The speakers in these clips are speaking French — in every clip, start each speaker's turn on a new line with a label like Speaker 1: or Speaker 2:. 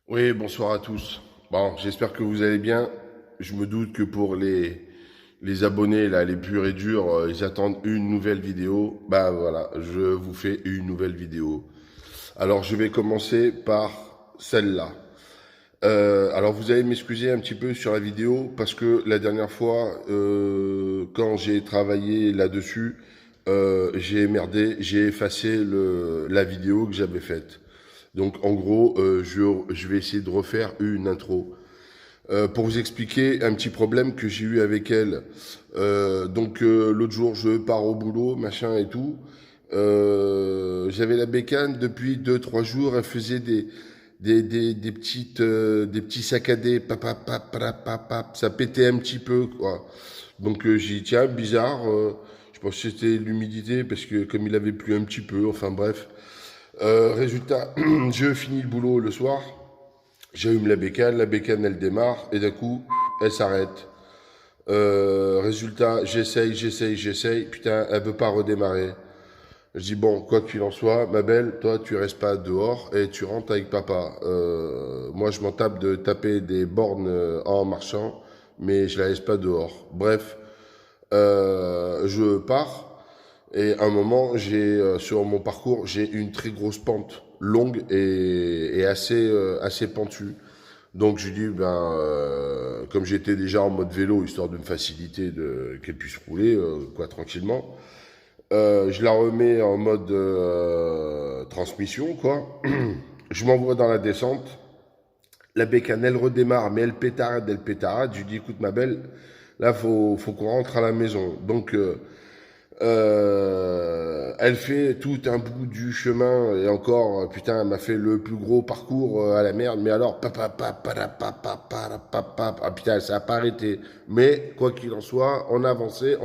Speaker 1: Oui, bonsoir à tous. Bon, j'espère que vous allez bien. Je me doute que pour les abonnés, là, les purs et durs, ils attendent une nouvelle vidéo. Bah voilà, je vous fais une nouvelle vidéo. Alors, je vais commencer par celle-là. Alors, vous allez m'excuser un petit peu sur la vidéo parce que la dernière fois, quand j'ai travaillé là-dessus, j'ai merdé, j'ai effacé la vidéo que j'avais faite. Donc en gros, je vais essayer de refaire une intro. Pour vous expliquer un petit problème que j'ai eu avec elle. L'autre jour, je pars au boulot, machin et tout. J'avais la bécane depuis 2, 3 jours. Elle faisait des petits saccadés. Ça pétait un petit peu, quoi. Donc j'ai dit, tiens, bizarre. Je pense que c'était l'humidité parce que comme il avait plu un petit peu, enfin bref. Résultat, je finis le boulot le soir, j'allume la bécane elle démarre, et d'un coup, elle s'arrête. Résultat, j'essaye, putain, elle veut pas redémarrer. Je dis bon, quoi qu'il en soit, ma belle, toi tu restes pas dehors et tu rentres avec papa. Moi je m'en tape de taper des bornes en marchant, mais je la laisse pas dehors. Bref, je pars. Et à un moment, sur mon parcours, j'ai une très grosse pente, longue et assez pentue. Donc je dis, comme j'étais déjà en mode vélo, histoire de me faciliter, qu'elle puisse rouler, quoi, tranquillement, je la remets en mode transmission, quoi. Je m'envoie dans la descente. La bécane, elle redémarre, mais elle pétarade. Je lui dis, écoute, ma belle, là, faut qu'on rentre à la maison. Donc, elle fait tout un bout du chemin et encore, putain, elle m'a fait le plus gros parcours à la merde. Mais alors, ah putain, ça a pas arrêté. Mais quoi qu'il en soit, on avançait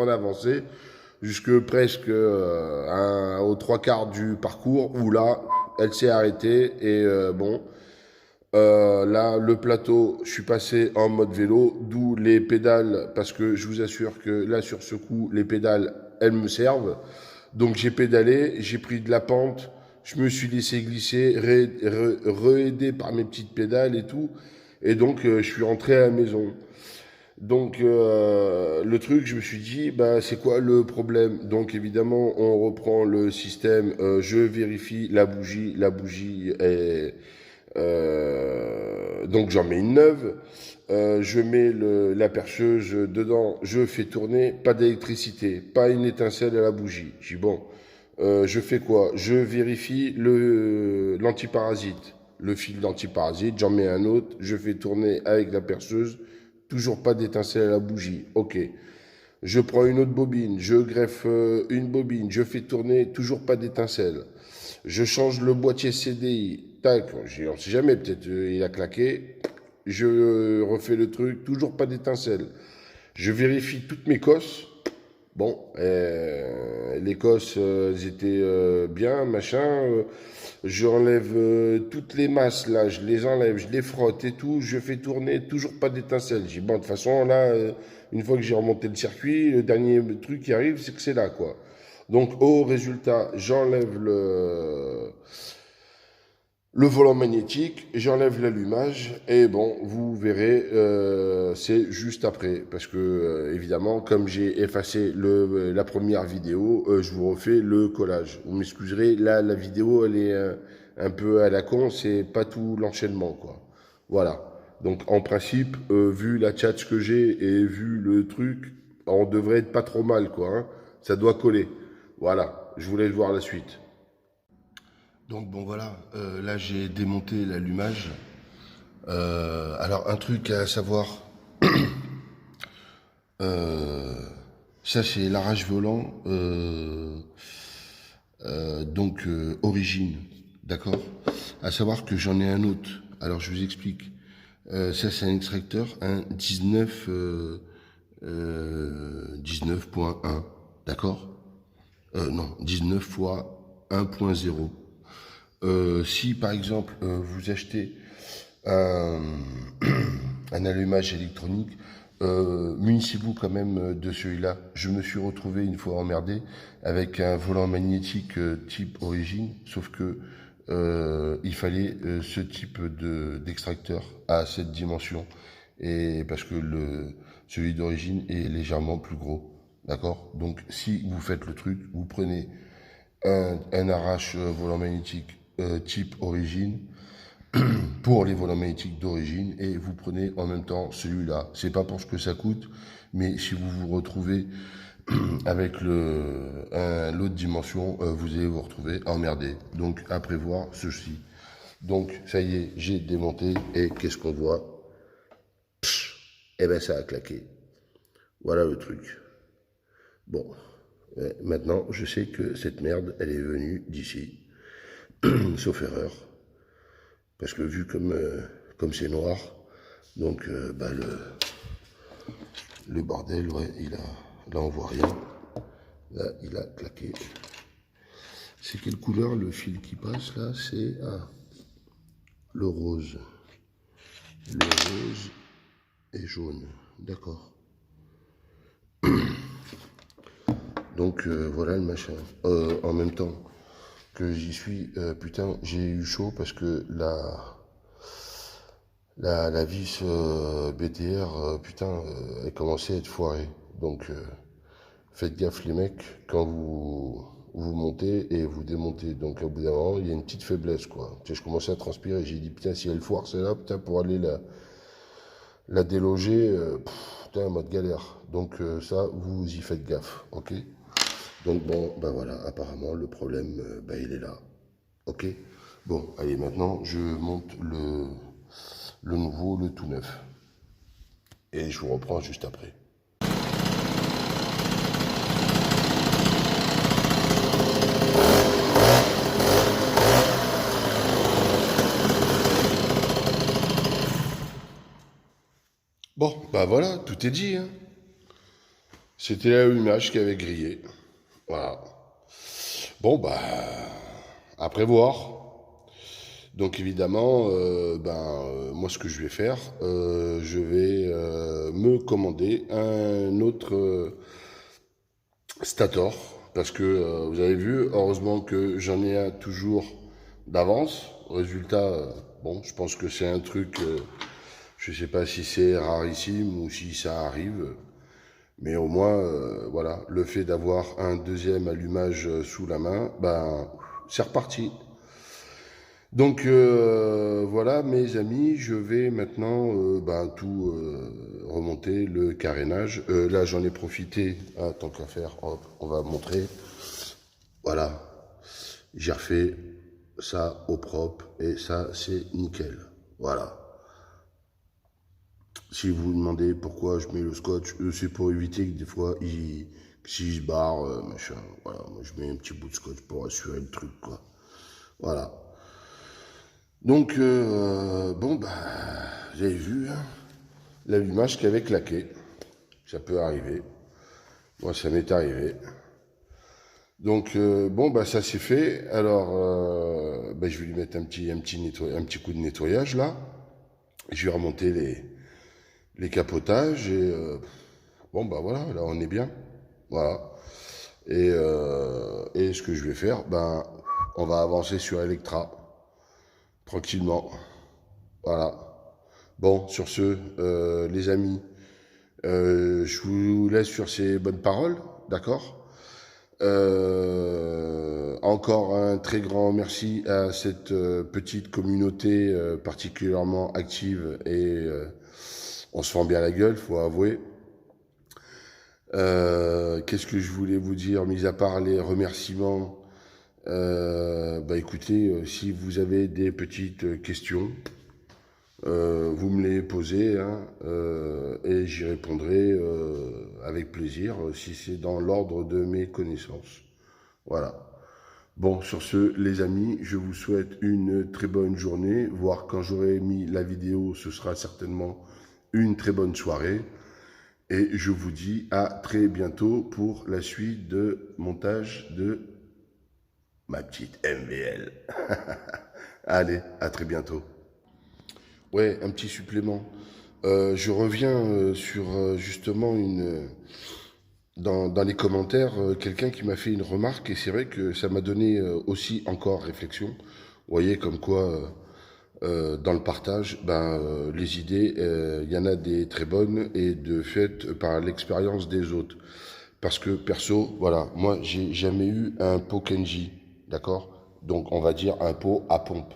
Speaker 1: jusque presque aux 3 quarts du parcours où là, elle s'est arrêtée et bon. Là, le plateau, je suis passé en mode vélo, d'où les pédales, parce que je vous assure que là, sur ce coup, les pédales, elles me servent. Donc j'ai pédalé, j'ai pris de la pente, je me suis laissé glisser, re-aidé par mes petites pédales et tout. Et donc je suis rentré à la maison. Donc le truc, je me suis dit, bah, c'est quoi le problème? Donc évidemment, on reprend le système, je vérifie la bougie est donc j'en mets une neuve, je mets la perceuse dedans, je fais tourner, pas d'électricité, pas une étincelle à la bougie. Je dis bon, je fais quoi? Je vérifie l'antiparasite, le fil d'antiparasite, j'en mets un autre, je fais tourner avec la perceuse, toujours pas d'étincelle à la bougie. Ok. Je prends une autre bobine, je greffe une bobine, je fais tourner, toujours pas d'étincelle. Je change le boîtier CDI, tac, on sait jamais, peut-être il a claqué. Je refais le truc, toujours pas d'étincelle. Je vérifie toutes mes cosses. Bon, les cosses, elles étaient bien, machin. J'enlève toutes les masses, là, je les enlève, je les frotte et tout. Je fais tourner, toujours pas d'étincelle. J'ai dit, bon, de toute façon, là, une fois que j'ai remonté le circuit, le dernier truc qui arrive, c'est que c'est là, quoi. Donc, au résultat, j'enlève le volant magnétique, j'enlève l'allumage et bon, vous verrez, c'est juste après. Parce que, évidemment, comme j'ai effacé la première vidéo, je vous refais le collage. Vous m'excuserez, là, la vidéo, elle est un peu à la con, c'est pas tout l'enchaînement, quoi. Voilà. Donc, en principe, vu la tchatch que j'ai et vu le truc, on devrait être pas trop mal, quoi, hein. Ça doit coller. Voilà. Je vous laisse voir la suite. Donc bon voilà, là j'ai démonté l'allumage. Alors un truc à savoir, euh, ça c'est l'arrache volant, origine, d'accord. À savoir que j'en ai un autre. Alors je vous explique. Ça c'est un extracteur, un 19.1, d'accord. Non, 19 fois 1.0. Si par exemple vous achetez un, un allumage électronique, munissez-vous quand même de celui-là. Je me suis retrouvé une fois emmerdé avec un volant magnétique type origine, sauf que il fallait ce type d'extracteur à cette dimension. Et parce que celui d'origine est légèrement plus gros. D'accord? Donc si vous faites le truc, vous prenez un arrache volant magnétique type origine pour les volants magnétiques d'origine et vous prenez en même temps celui-là. C'est pas pour ce que ça coûte, mais si vous vous retrouvez avec l'autre dimension, vous allez vous retrouver emmerdé. Donc à prévoir ceci. Donc ça y est, j'ai démonté et qu'est-ce qu'on voit? Eh ben ça a claqué. Voilà le truc. Bon, maintenant je sais que cette merde, elle est venue d'ici, sauf erreur. Parce que vu comme c'est noir, donc bah le bordel, ouais, là on voit rien. Là, il a claqué. C'est quelle couleur le fil qui passe là? C'est le rose. Le rose et jaune. D'accord. Donc voilà le machin. En même temps que j'y suis, putain, j'ai eu chaud parce que la vis BTR, putain, elle commençait à être foirée. Donc faites gaffe les mecs quand vous montez et vous démontez. Donc au bout d'un moment, il y a une petite faiblesse quoi. Tu sais, je commençais à transpirer, j'ai dit putain si elle foire celle-là, putain pour aller la déloger, putain en mode galère. Donc ça, vous y faites gaffe, ok? Donc bon, ben voilà, apparemment le problème, ben, il est là, ok? Bon, allez maintenant je monte le nouveau, le tout neuf. Et je vous reprends juste après. Bon, bah voilà, tout est dit. Hein. C'était l'allumage qui avait grillé. Voilà. Bon, bah, à prévoir. Donc évidemment, moi ce que je vais faire, je vais me commander un autre Stator. Parce que vous avez vu, heureusement que j'en ai un toujours d'avance. Résultat, bon, je pense que c'est un truc, je ne sais pas si c'est rarissime ou si ça arrive. Mais au moins, voilà, le fait d'avoir un deuxième allumage sous la main, ben, c'est reparti. Donc voilà mes amis, je vais maintenant tout remonter le carénage. Là j'en ai profité, tant qu'à faire, hop, on va montrer. Voilà, j'ai refait ça au propre et ça c'est nickel. Voilà. Si vous vous demandez pourquoi je mets le scotch, c'est pour éviter que des fois s'il se barre, machin. Voilà, moi je mets un petit bout de scotch pour assurer le truc quoi. Voilà. Donc, bon, bah, vous avez vu, hein, l'allumage qui avait claqué. Ça peut arriver. Moi, ça m'est arrivé. Donc, bon, bah, ça c'est fait. Alors, bah, je vais lui mettre un petit coup de nettoyage, là. Je vais remonter les capotages et, bon, bah, voilà, là, on est bien. Voilà. Et ce que je vais faire, ben, on va avancer sur Electra. Tranquillement. Voilà. Bon, sur ce, les amis, je vous laisse sur ces bonnes paroles, d'accord? Encore un très grand merci à cette petite communauté particulièrement active et on se fend bien la gueule, faut avouer. Qu'est-ce que je voulais vous dire, mis à part les remerciements? Bah écoutez, si vous avez des petites questions, vous me les posez hein, et j'y répondrai avec plaisir si c'est dans l'ordre de mes connaissances. Voilà. Bon, sur ce, les amis, je vous souhaite une très bonne journée, voire quand j'aurai mis la vidéo, ce sera certainement une très bonne soirée. Et je vous dis à très bientôt pour la suite de montage de ma petite MVL. Allez, à très bientôt. Ouais, un petit supplément. Je reviens sur justement dans les commentaires, quelqu'un qui m'a fait une remarque et c'est vrai que ça m'a donné aussi encore réflexion. Vous voyez comme quoi, dans le partage, les idées, il y en a des très bonnes et de fait par l'expérience des autres. Parce que perso, voilà, moi j'ai jamais eu un pot Kenji, d'accord? Donc on va dire un pot à pompe.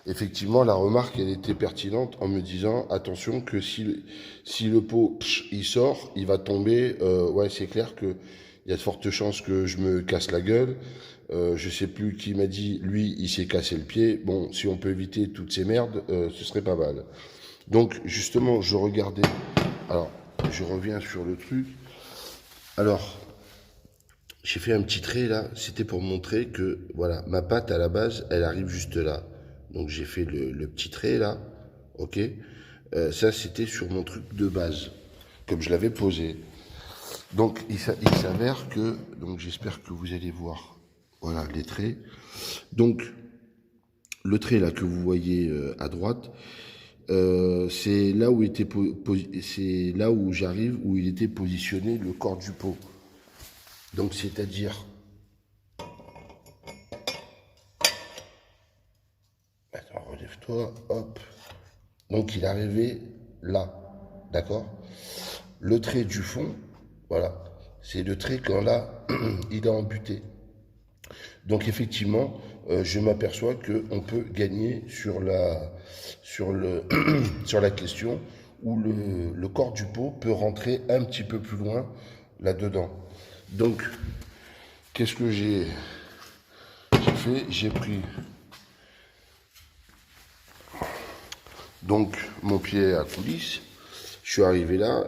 Speaker 1: Effectivement, la remarque, elle était pertinente en me disant, attention que si le pot, il sort, il va tomber, ouais, c'est clair que il y a de fortes chances que je me casse la gueule. Je sais plus qui m'a dit, lui, il s'est cassé le pied. Bon, si on peut éviter toutes ces merdes, ce serait pas mal. Donc, justement, je regardais. Alors, je reviens sur le truc. Alors, j'ai fait un petit trait là, c'était pour montrer que, voilà, ma pâte à la base, elle arrive juste là. Donc j'ai fait le petit trait là, ok. Ça c'était sur mon truc de base, comme je l'avais posé. Donc il s'avère que, donc j'espère que vous allez voir, voilà les traits. Donc le trait là que vous voyez à droite, c'est là où c'est là où j'arrive, où il était positionné le corps du pot. Donc c'est-à-dire, attends, relève-toi, hop. Donc il est arrivé là, d'accord? Le trait du fond, voilà, c'est le trait quand là, il est embuté. Donc effectivement, je m'aperçois qu'on peut gagner sur sur la question où le corps du pot peut rentrer un petit peu plus loin là-dedans. Donc, qu'est-ce que j'ai fait? J'ai pris donc mon pied à coulisse. Je suis arrivé là.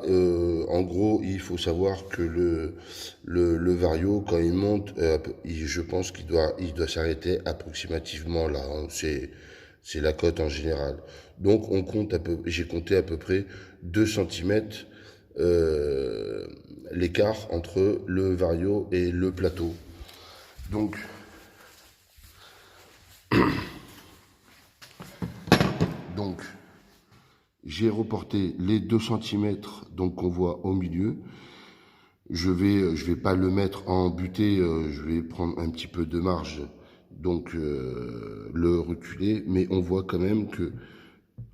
Speaker 1: En gros, il faut savoir que le vario, quand il monte, je pense il doit s'arrêter approximativement là. Hein. C'est la cote en général. Donc, j'ai compté à peu près 2 centimètres l'écart entre le vario et le plateau. Donc, donc j'ai reporté les 2 centimètres donc qu'on voit au milieu. Je vais pas le mettre en butée, je vais prendre un petit peu de marge, donc le reculer, mais on voit quand même que,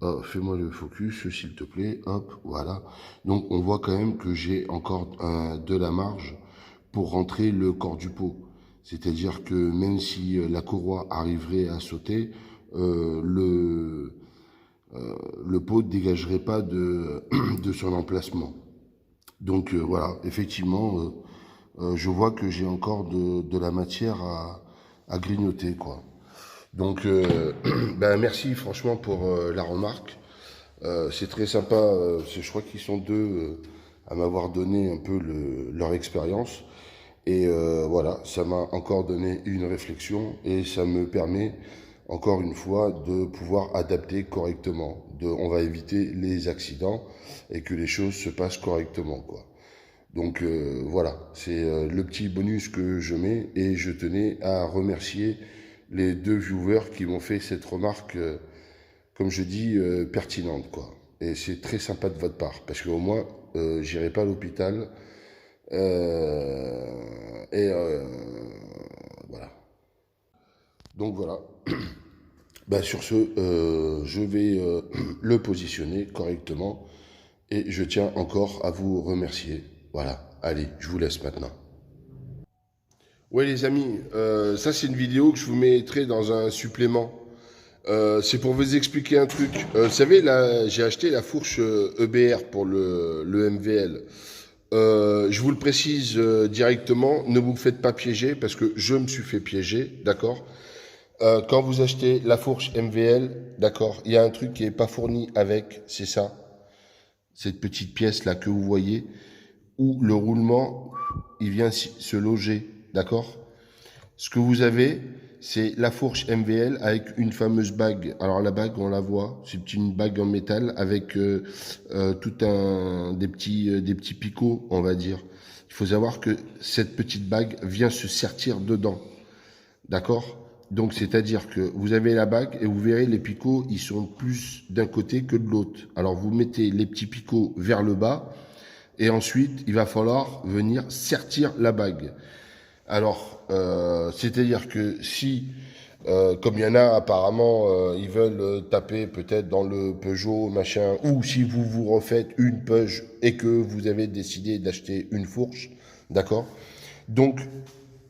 Speaker 1: oh, fais-moi le focus s'il te plaît, hop, voilà. Donc on voit quand même que j'ai encore de la marge pour rentrer le corps du pot. C'est-à-dire que même si la courroie arriverait à sauter, euh, le, le pot ne dégagerait pas de son emplacement. Donc voilà, effectivement, je vois que j'ai encore de la matière à grignoter, quoi. Donc, merci franchement pour la remarque. C'est très sympa. Je crois qu'ils sont deux à m'avoir donné un peu leur expérience. Et voilà, ça m'a encore donné une réflexion et ça me permet encore une fois de pouvoir adapter correctement. On va éviter les accidents et que les choses se passent correctement, quoi. Donc voilà, c'est le petit bonus que je mets et je tenais à remercier les 2 viewers qui m'ont fait cette remarque, comme je dis, pertinente, quoi. Et c'est très sympa de votre part parce qu'au moins, j'irai pas à l'hôpital. Et voilà. Donc voilà. Sur ce, je vais le positionner correctement et je tiens encore à vous remercier. Voilà, allez, je vous laisse maintenant. Ouais les amis, ça c'est une vidéo que je vous mettrai dans un supplément. C'est pour vous expliquer un truc. Vous savez, là, j'ai acheté la fourche EBR pour le MVL. Je vous le précise directement, ne vous faites pas piéger parce que je me suis fait piéger, d'accord? Quand vous achetez la fourche MVL, d'accord, il y a un truc qui n'est pas fourni avec, c'est ça, cette petite pièce là que vous voyez, où le roulement, il vient se loger, d'accord? Ce que vous avez, c'est la fourche MVL avec une fameuse bague. Alors la bague, on la voit, c'est une bague en métal avec des petits picots, on va dire. Il faut savoir que cette petite bague vient se sertir dedans, d'accord? Donc c'est-à-dire que vous avez la bague et vous verrez les picots, ils sont plus d'un côté que de l'autre. Alors vous mettez les petits picots vers le bas et ensuite il va falloir venir sertir la bague. Alors, c'est-à-dire que si Comme il y en a apparemment, ils veulent taper peut-être dans le Peugeot, machin, ou si vous vous refaites une Peugeot et que vous avez décidé d'acheter une fourche, d'accord? Donc,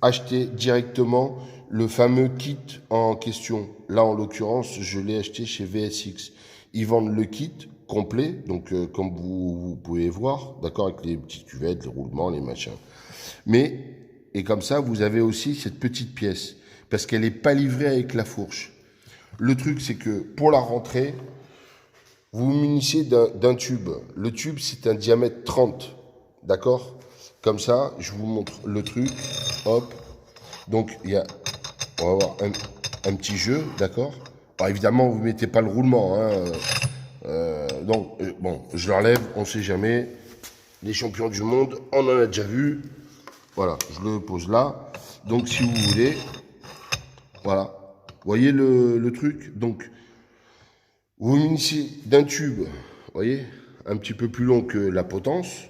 Speaker 1: achetez directement le fameux kit en question. Là, en l'occurrence, je l'ai acheté chez VSX. Ils vendent le kit complet, donc comme vous pouvez voir, d'accord, avec les petites cuvettes, les roulements, les machins. Mais, et comme ça, vous avez aussi cette petite pièce, parce qu'elle n'est pas livrée avec la fourche. Le truc, c'est que pour la rentrée, vous vous munissez d'un tube. Le tube, c'est un diamètre 30, d'accord? Comme ça, je vous montre le truc. Hop. Donc, on va avoir un petit jeu, d'accord? Alors, évidemment, vous ne mettez pas le roulement, hein. Donc, bon, je l'enlève, on ne sait jamais. Les champions du monde, on en a déjà vu. Voilà, je le pose là. Donc, si vous voulez, voilà. Vous voyez le truc? Donc, vous munissez d'un tube, vous voyez, un petit peu plus long que la potence,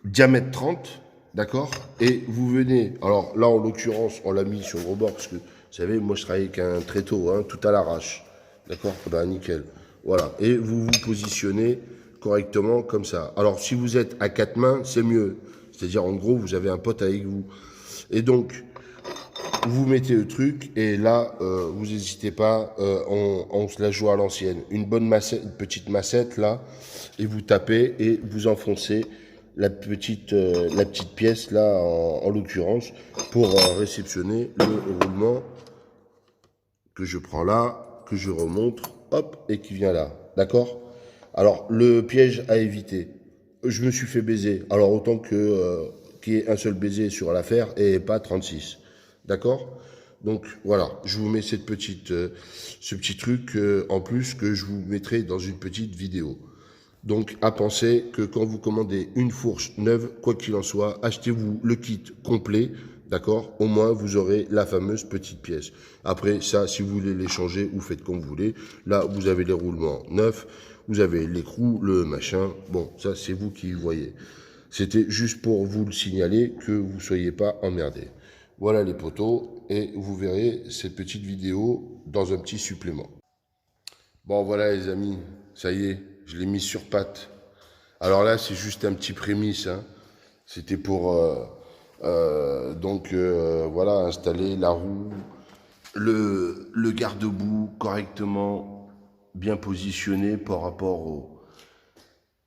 Speaker 1: diamètre 30, d'accord? Et vous venez, alors là, en l'occurrence, on l'a mis sur le rebord, parce que, vous savez, moi, je travaille avec un tréteau, hein, tout à l'arrache, d'accord? Ben, nickel. Voilà, et vous vous positionnez correctement comme ça. Alors, si vous êtes à quatre mains, c'est mieux. C'est-à-dire, en gros, vous avez un pote avec vous. Et donc, vous mettez le truc et là, vous n'hésitez pas, on se la joue à l'ancienne. Une bonne massette, une petite massette là, et vous tapez et vous enfoncez la petite pièce là, en l'occurrence, pour réceptionner le roulement que je prends là, que je remonte, hop, et qui vient là. D'accord? Alors, le piège à éviter. Je me suis fait baiser. Alors, autant que qu'il y ait un seul baiser sur l'affaire et pas 36. D'accord? Donc, voilà. Je vous mets ce petit truc en plus que je vous mettrai dans une petite vidéo. Donc, à penser que quand vous commandez une fourche neuve, quoi qu'il en soit, achetez-vous le kit complet, d'accord? Au moins, vous aurez la fameuse petite pièce. Après, ça, si vous voulez l'échanger, vous faites comme vous voulez. Là, vous avez les roulements neufs, vous avez l'écrou, le machin. Bon, ça, c'est vous qui voyez. C'était juste pour vous le signaler que vous ne soyez pas emmerdés. Voilà les potos, et vous verrez cette petite vidéo dans un petit supplément. Bon, voilà les amis, ça y est, je l'ai mis sur pattes. Alors là, c'est juste un petit prémisse, hein. C'était pour, voilà, installer la roue, le garde-boue correctement bien positionné par rapport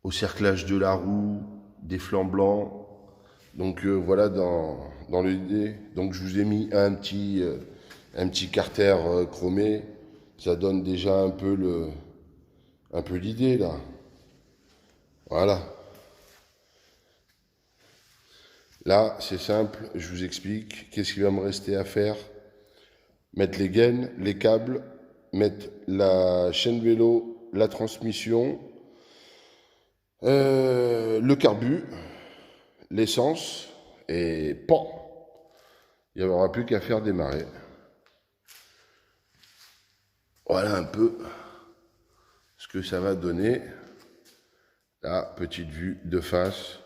Speaker 1: au cerclage de la roue, des flancs blancs. Donc voilà dans l'idée. Donc je vous ai mis un petit carter chromé. Ça donne déjà un peu l'idée là. Voilà. Là, c'est simple, je vous explique. Qu'est-ce qu'il va me rester à faire? Mettre les gaines, les câbles, mettre la chaîne vélo, la transmission, le carbu, l'essence, et pan! Il n'y aura plus qu'à faire démarrer. Voilà un peu ce que ça va donner. La petite vue de face.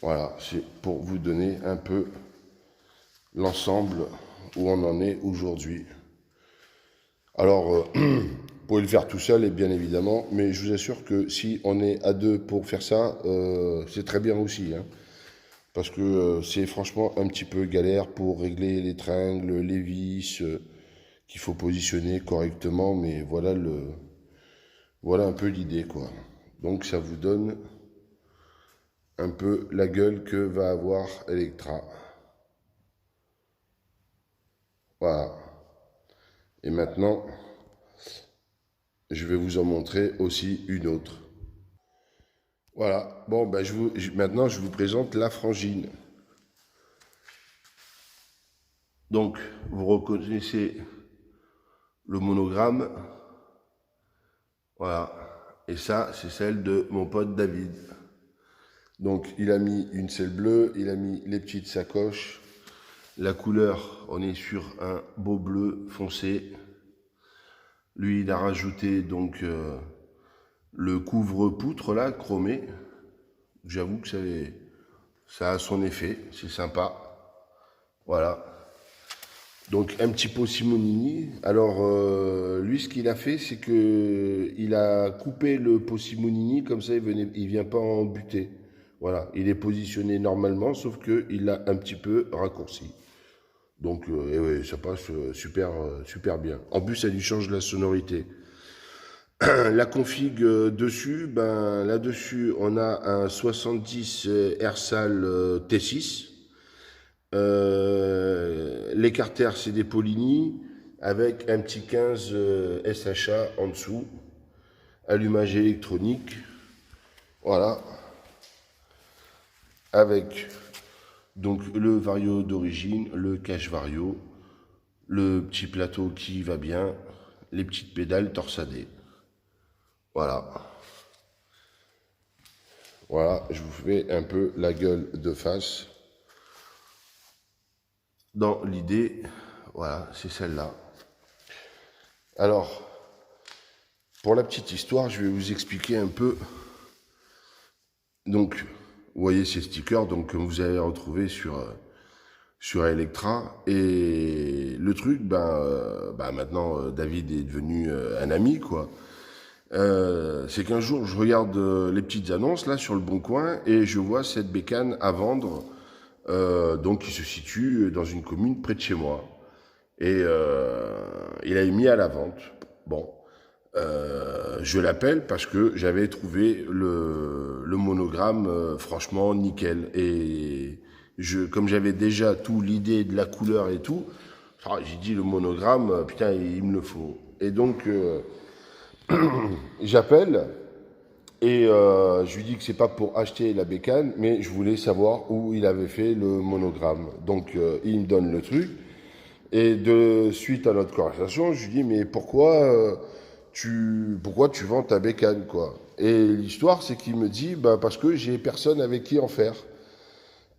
Speaker 1: Voilà, c'est pour vous donner un peu l'ensemble où on en est aujourd'hui. Alors, vous pouvez le faire tout seul, et bien évidemment, mais je vous assure que si on est à deux pour faire ça, c'est très bien aussi, hein, parce que c'est franchement un petit peu galère pour régler les tringles, les vis, qu'il faut positionner correctement, mais voilà un peu l'idée, quoi. Donc ça vous donne un peu la gueule que va avoir Electra. Voilà. Et maintenant, je vais vous en montrer aussi une autre. Voilà. Bon, ben maintenant, je vous présente la frangine. Donc, vous reconnaissez le monogramme. Voilà. Et ça, c'est celle de mon pote David. Donc, il a mis une selle bleue, il a mis les petites sacoches. La couleur, on est sur un beau bleu foncé. Lui, il a rajouté donc le couvre-poutre là, chromé. J'avoue que ça a son effet, c'est sympa. Voilà. Donc un petit pot Simonini. Alors lui, ce qu'il a fait, c'est que il a coupé le pot Simonini, comme ça il vient pas en buter. Voilà, il est positionné normalement, sauf que il l'a un petit peu raccourci. Donc et ouais, ça passe super bien. En plus, ça lui change la sonorité. La config dessus, ben là-dessus, on a un 70 Ersal T6. L'écarter, c'est des Polini avec un petit 15 SHA en dessous. Allumage électronique. Voilà. Avec donc le vario d'origine, le cache vario, le petit plateau qui va bien, les petites pédales torsadées. Voilà. Voilà, je vous fais un peu la gueule de face. Dans l'idée, voilà, c'est celle-là. Alors, pour la petite histoire, je vais vous expliquer un peu. Donc, vous voyez ces stickers donc, que vous allez retrouver sur Electra. Et le truc, maintenant, David est devenu un ami, quoi. C'est qu'un jour, je regarde les petites annonces là sur le Bon Coin et je vois cette bécane à vendre, donc qui se situe dans une commune près de chez moi. Et il a mis à la vente. Bon, je l'appelle parce que j'avais trouvé le monogramme franchement nickel. Et comme j'avais déjà tout l'idée de la couleur et tout, j'ai dit le monogramme, putain, il me le faut. Et donc, j'appelle et je lui dis que c'est pas pour acheter la bécane, mais je voulais savoir où il avait fait le monogramme. Donc, il me donne le truc. Et suite à notre conversation, je lui dis, mais pourquoi tu vends ta bécane, quoi? Et l'histoire, c'est qu'il me dit, bah, parce que j'ai personne avec qui en faire.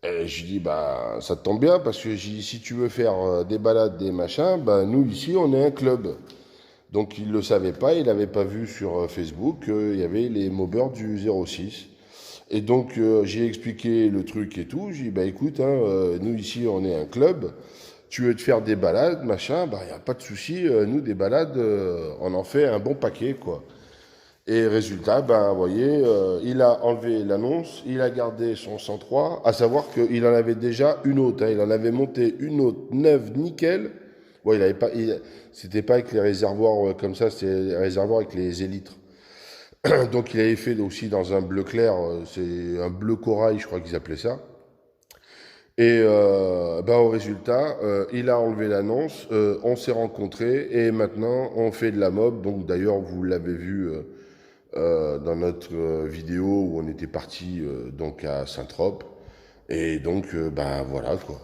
Speaker 1: Et je lui dis, bah, ça te tombe bien, parce que si tu veux faire des balades, des machins, bah, nous, ici, on est un club. Donc, il ne le savait pas, il n'avait pas vu sur Facebook qu'il y avait les mobbers du 06. Et donc, j'ai expliqué le truc et tout. J'ai dit, bah, écoute, hein, nous, ici, on est un club. Tu veux te faire des balades, machin, bah, il n'y a pas de souci. Nous, des balades, on en fait un bon paquet, quoi. Et résultat, ben, vous voyez, il a enlevé l'annonce, il a gardé son 103, à savoir qu'il en avait déjà une autre. Hein, il en avait monté une autre neuve, nickel. Bon, il avait pas, c'était pas avec les réservoirs comme ça, c'était les réservoirs avec les élytres. Donc, il avait fait aussi dans un bleu clair, c'est un bleu corail, je crois qu'ils appelaient ça. Et au résultat, il a enlevé l'annonce, on s'est rencontrés et maintenant on fait de la mob. Donc d'ailleurs, vous l'avez vu dans notre vidéo où on était parti donc à Saint-Trope. Et donc, voilà quoi.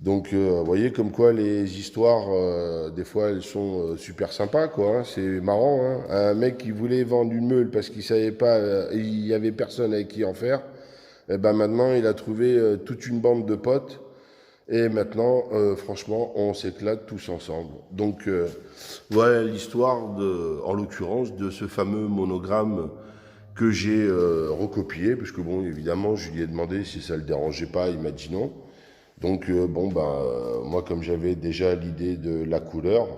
Speaker 1: Donc, vous voyez comme quoi les histoires, des fois, elles sont super sympas quoi. Hein. C'est marrant. Hein. Un mec qui voulait vendre une meule parce qu'il savait pas, il y avait personne avec qui en faire. Et ben maintenant, il a trouvé toute une bande de potes. Et maintenant, franchement, on s'éclate tous ensemble. Donc, voilà l'histoire, en l'occurrence, de ce fameux monogramme que j'ai recopié. Parce que, bon, évidemment, je lui ai demandé si ça le dérangeait pas. Il m'a dit non. Donc, moi, comme j'avais déjà l'idée de la couleur,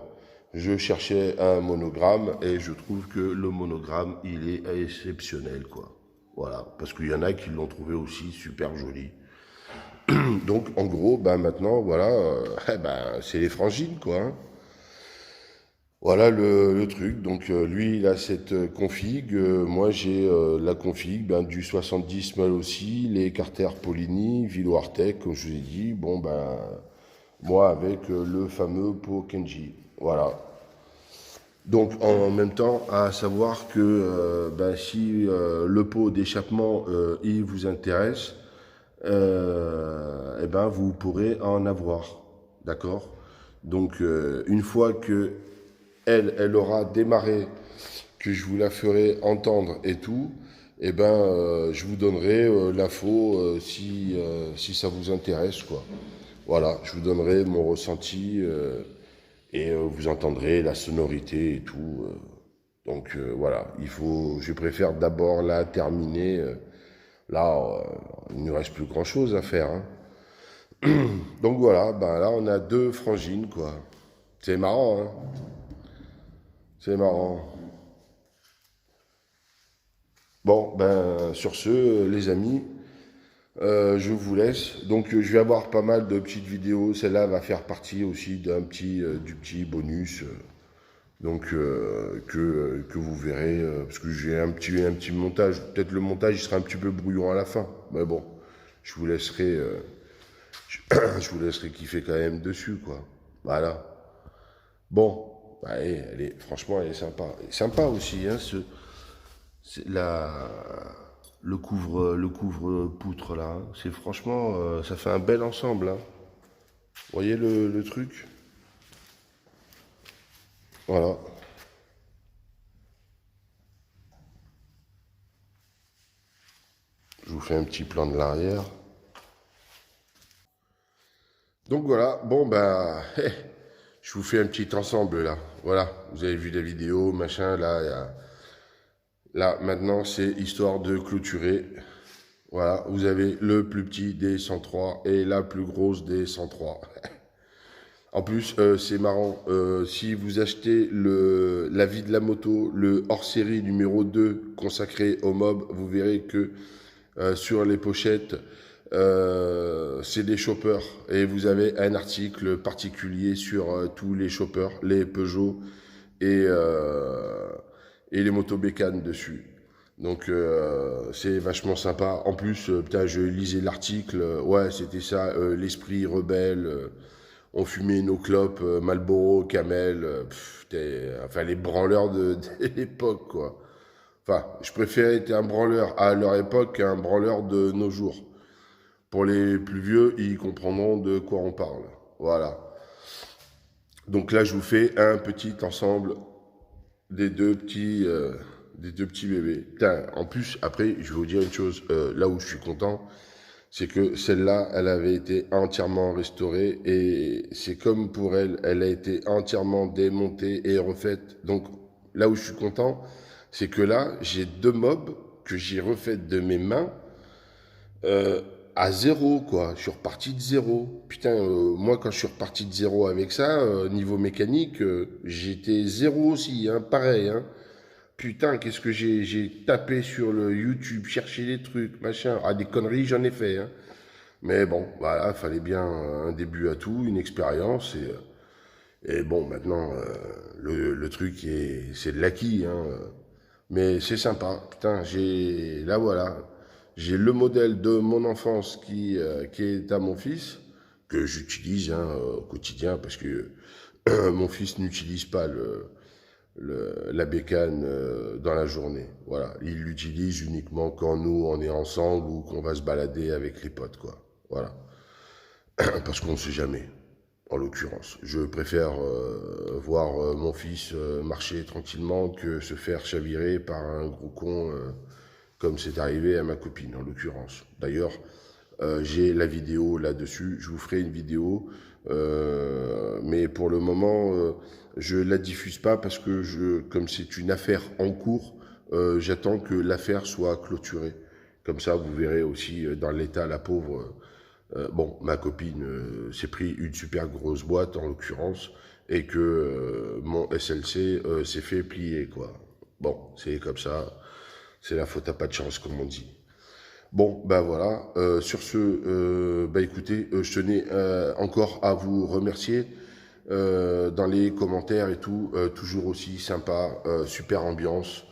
Speaker 1: je cherchais un monogramme et je trouve que le monogramme, il est exceptionnel, quoi. Voilà, parce qu'il y en a qui l'ont trouvé aussi super joli. Donc, en gros, maintenant, voilà, c'est les frangines, quoi. Hein. Voilà le truc. Donc, lui, il a cette config. Moi, j'ai la config du 70 mal aussi, les Carter Polini, Vilo Artec, comme je vous ai dit. Bon, moi, avec le fameux pot Kenji. Voilà. Donc, en même temps, à savoir que si le pot d'échappement, il vous intéresse, vous pourrez en avoir. D'accord? Donc, une fois que elle aura démarré, que je vous la ferai entendre et tout, je vous donnerai l'info si ça vous intéresse, quoi. Voilà, je vous donnerai mon ressenti et vous entendrez la sonorité et tout. Donc voilà, je préfère d'abord la terminer. Là, il ne reste plus grand-chose à faire. Hein. Donc voilà, ben là on a deux frangines quoi. C'est marrant, hein. C'est marrant. Bon, ben sur ce, les amis, je vous laisse. Donc je vais avoir pas mal de petites vidéos. Celle-là va faire partie aussi du petit bonus. Que vous verrez, parce que j'ai un petit montage. Peut-être le montage il sera un petit peu brouillon à la fin. Mais bon, je vous laisserai, je vous laisserai kiffer quand même dessus, quoi. Voilà. Bon, bah, franchement, elle est sympa. Elle est sympa aussi, hein, c'est le couvre-poutre là, hein. C'est franchement, ça fait un bel ensemble, hein. Vous voyez le truc? Voilà. Je vous fais un petit plan de l'arrière. Donc voilà, bon bah, je vous fais un petit ensemble là. Voilà, vous avez vu la vidéo, machin, là maintenant c'est histoire de clôturer. Voilà, vous avez le plus petit des 103 et la plus grosse des 103. En plus, c'est marrant, si vous achetez la vie de la moto, le hors-série numéro 2 consacré au mob, vous verrez que sur les pochettes, c'est des choppers. Et vous avez un article particulier sur tous les choppers, les Peugeot et, euh, et les motos bécanes dessus. Donc c'est vachement sympa. En plus, putain, je lisais l'article. Ouais, c'était ça, l'esprit rebelle. On fumait nos clopes, Marlboro, Camel. Enfin, les branleurs de l'époque, quoi. Enfin, je préférais être un branleur à leur époque qu'un branleur de nos jours. Pour les plus vieux, ils comprendront de quoi on parle. Voilà. Donc là, je vous fais un petit ensemble des des deux petits bébés. Putain, en plus, après, je vais vous dire une chose. Là où je suis content, c'est que celle-là, elle avait été entièrement restaurée et c'est comme pour elle, elle a été entièrement démontée et refaite. Donc là où je suis content, c'est que là, j'ai deux mobs que j'ai refaites de mes mains euh, à zéro, quoi. Je suis reparti de zéro. Putain, moi, quand je suis reparti de zéro avec ça, niveau mécanique, j'étais zéro aussi, hein, pareil, hein. Putain, qu'est-ce que j'ai tapé sur le YouTube, cherché des trucs, machin. Ah, des conneries, j'en ai fait, hein. Mais bon, voilà, fallait bien un début à tout, une expérience. Et bon, maintenant, le truc, c'est de l'acquis, hein. Mais c'est sympa. Putain, là voilà, j'ai le modèle de mon enfance qui est à mon fils, que j'utilise hein, au quotidien parce que mon fils n'utilise pas la bécane dans la journée. Voilà, il l'utilise uniquement quand nous on est ensemble ou qu'on va se balader avec les potes, quoi. Voilà, parce qu'on ne sait jamais. En l'occurrence, je préfère voir mon fils marcher tranquillement que se faire chavirer par un gros con comme c'est arrivé à ma copine en l'occurrence. D'ailleurs, j'ai la vidéo là-dessus, je vous ferai une vidéo, mais pour le moment, je la diffuse pas parce que comme c'est une affaire en cours, j'attends que l'affaire soit clôturée. Comme ça, vous verrez aussi dans l'état la pauvre. Bon, ma copine s'est pris une super grosse boîte en l'occurrence et que mon SLC s'est fait plier quoi. Bon, c'est comme ça, c'est la faute à pas de chance comme on dit. Bon, ben voilà. Sur ce, bah écoutez, je tenais encore à vous remercier dans les commentaires et tout, toujours aussi sympa, super ambiance.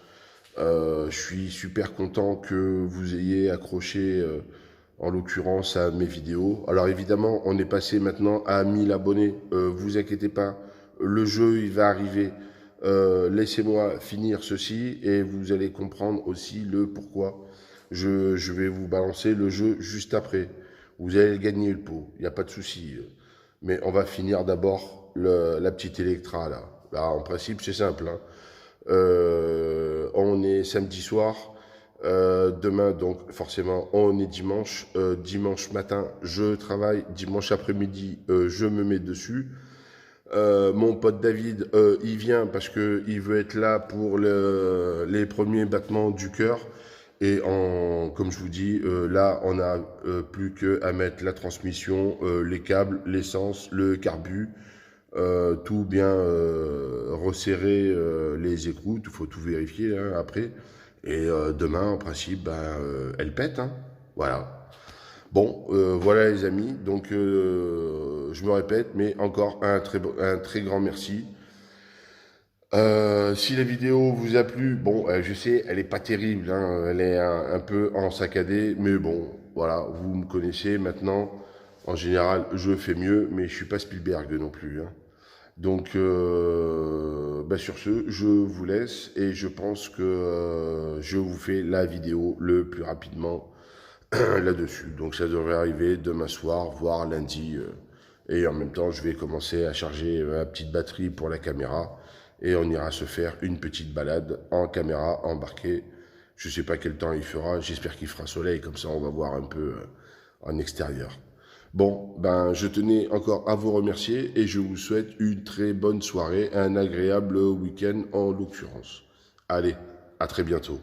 Speaker 1: Je suis super content que vous ayez accroché, en l'occurrence, à mes vidéos. Alors évidemment, on est passé maintenant à 1000 abonnés. Vous inquiétez pas, le jeu, il va arriver. Laissez-moi finir ceci et vous allez comprendre aussi le pourquoi. Je vais vous balancer le jeu juste après. Vous allez gagner le pot, il n'y a pas de souci. Mais on va finir d'abord la petite Electra là. Là, en principe, c'est simple, hein. On est samedi soir. Demain, donc forcément, on est dimanche. Dimanche matin, je travaille. Dimanche après-midi, je me mets dessus. Mon pote David, il vient parce que il veut être là pour les premiers battements du cœur. Et comme je vous dis, là, on n'a plus qu'à mettre la transmission, les câbles, l'essence, le carbu, tout bien resserrer les écrous. Il faut tout vérifier hein, après. Et demain, en principe, ben, elle pète. Hein. Voilà. Bon, voilà les amis. Donc, je me répète, mais encore un très grand merci. Si la vidéo vous a plu, bon, je sais, elle est pas terrible, hein, elle est un peu en saccadé, mais bon, voilà, vous me connaissez maintenant. En général, je fais mieux, mais je suis pas Spielberg non plus. Hein. Donc, bah sur ce, je vous laisse et je pense que je vous fais la vidéo le plus rapidement là-dessus. Donc, ça devrait arriver demain soir, voire lundi. Et en même temps, je vais commencer à charger ma petite batterie pour la caméra et on ira se faire une petite balade en caméra embarquée. Je ne sais pas quel temps il fera, j'espère qu'il fera soleil, comme ça on va voir un peu en extérieur. Bon, ben je tenais encore à vous remercier et je vous souhaite une très bonne soirée, un agréable week-end en l'occurrence. Allez, à très bientôt.